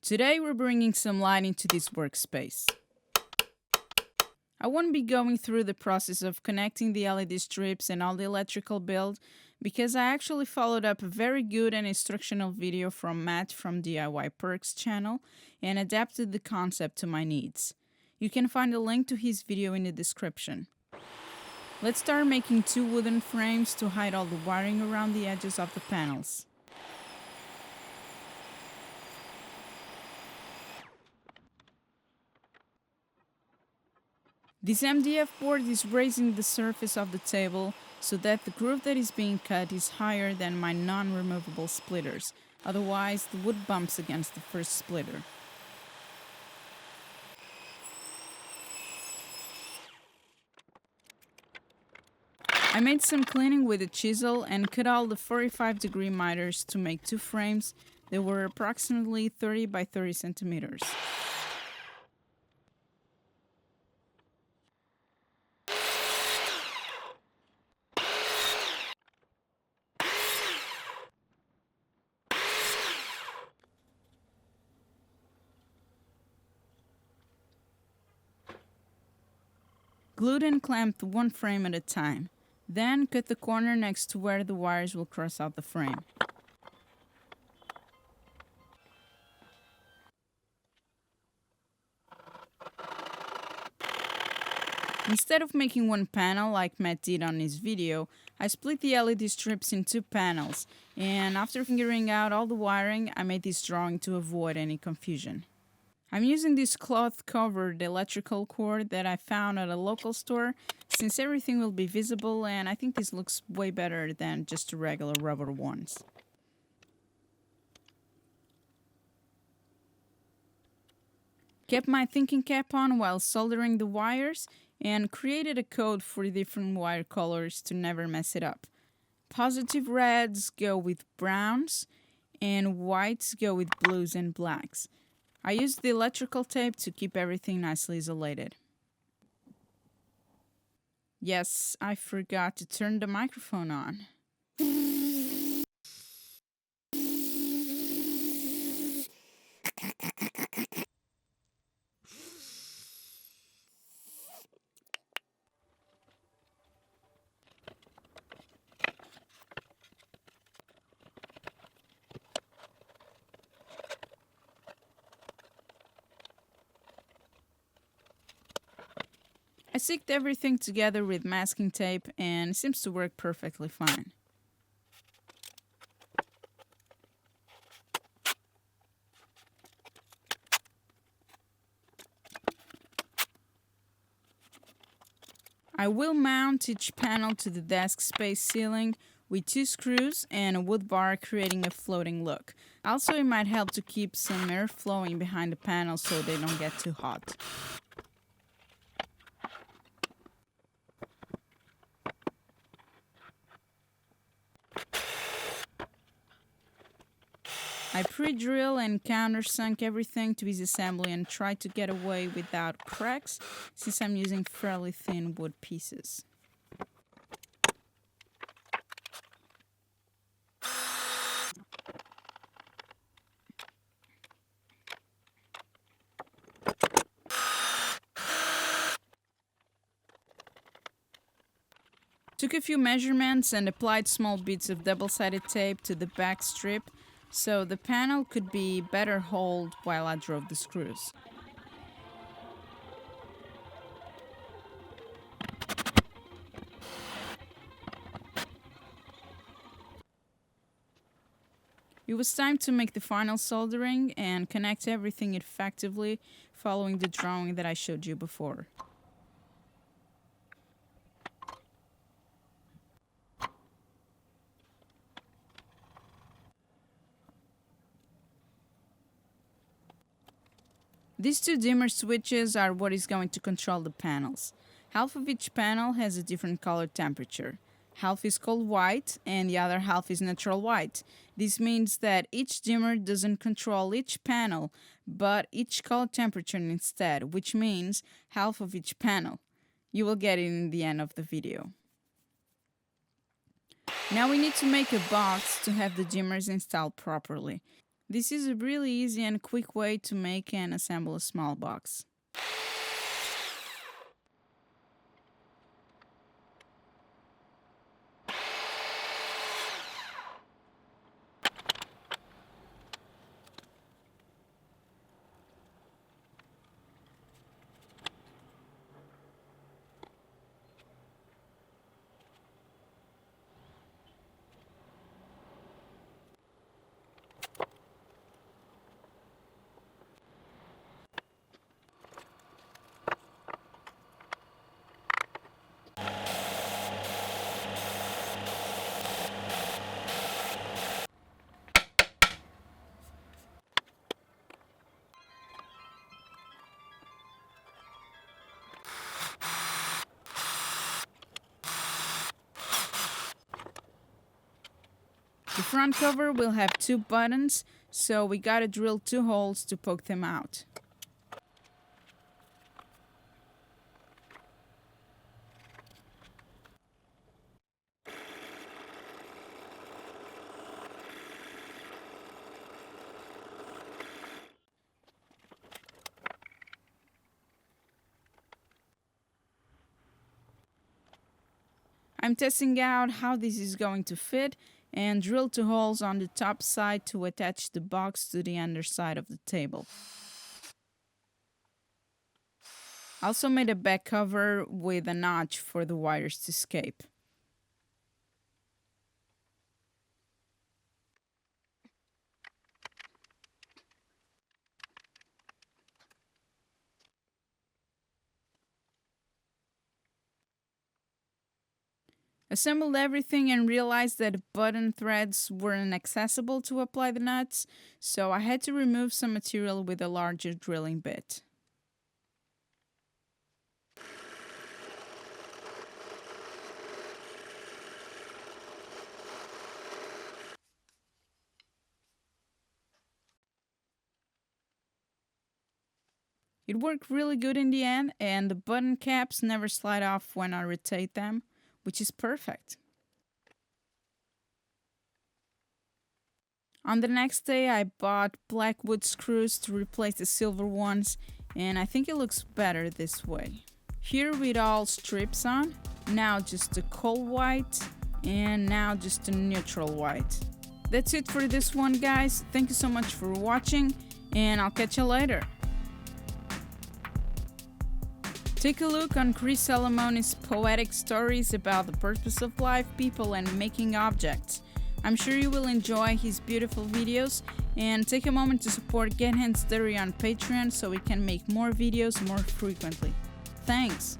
Today we're bringing some light into this workspace. I won't be going through the process of connecting the LED strips and all the electrical build because I actually followed up a very good and instructional video from Matt from DIY Perks channel and adapted the concept to my needs. You can find a link to his video in the description. Let's start making 2 wooden frames to hide all the wiring around the edges of the panels. This MDF board is raising the surface of the table so that the groove that is being cut is higher than my non-removable splitters, otherwise the wood bumps against the first splitter. I made some cleaning with a chisel and cut all the 45-degree miters to make 2 frames that were approximately 30 by 30 centimeters. Glued and clamped 1 frame at a time. Then cut the corner next to where the wires will cross out the frame. Instead of making 1 panel like Matt did on his video, I split the LED strips in 2 panels, and after figuring out all the wiring, I made this drawing to avoid any confusion. I'm using this cloth-covered electrical cord that I found at a local store, since everything will be visible, and I think this looks way better than just the regular rubber ones. Kept my thinking cap on while soldering the wires, and created a code for different wire colors to never mess it up. Positive reds go with browns, and whites go with blues and blacks. I used the electrical tape to keep everything nicely isolated. Yes, I forgot to turn the microphone on. I sticked everything together with masking tape and it seems to work perfectly fine. I will mount each panel to the desk space ceiling with 2 screws and a wood bar, creating a floating look. Also, it might help to keep some air flowing behind the panels so they don't get too hot. I pre-drill and countersunk everything to this assembly and try to get away without cracks, since I'm using fairly thin wood pieces. Took a few measurements and applied small bits of double-sided tape to the back strip so the panel could be better hauled while I drove the screws. It was time to make the final soldering and connect everything effectively, following the drawing that I showed you before. These 2 dimmer switches are what is going to control the panels. Half of each panel has a different color temperature. Half is cold white and the other half is natural white. This means that each dimmer doesn't control each panel, but each color temperature instead, which means half of each panel. You will get it in the end of the video. Now we need to make a box to have the dimmers installed properly. This is a really easy and quick way to make and assemble a small box. The front cover will have 2 buttons, so we gotta drill 2 holes to poke them out. I'm testing out how this is going to fit and drill 2 holes on the top side to attach the box to the underside of the table. I also made a back cover with a notch for the wires to escape. Assembled everything and realized that button threads weren't accessible to apply the nuts, so I had to remove some material with a larger drilling bit. It worked really good in the end, and the button caps never slide off when I rotate them, which is perfect. On the next day, I bought black wood screws to replace the silver ones, and I think it looks better this way. Here with all strips on, now just a coal white, and now just a neutral white. That's it for this one, guys. Thank you so much for watching, and I'll catch you later. Take a look on Chris Salomone's poetic stories about the purpose of life, people, and making objects. I'm sure you will enjoy his beautiful videos, and take a moment to support Get Hands Dirty on Patreon so we can make more videos more frequently. Thanks!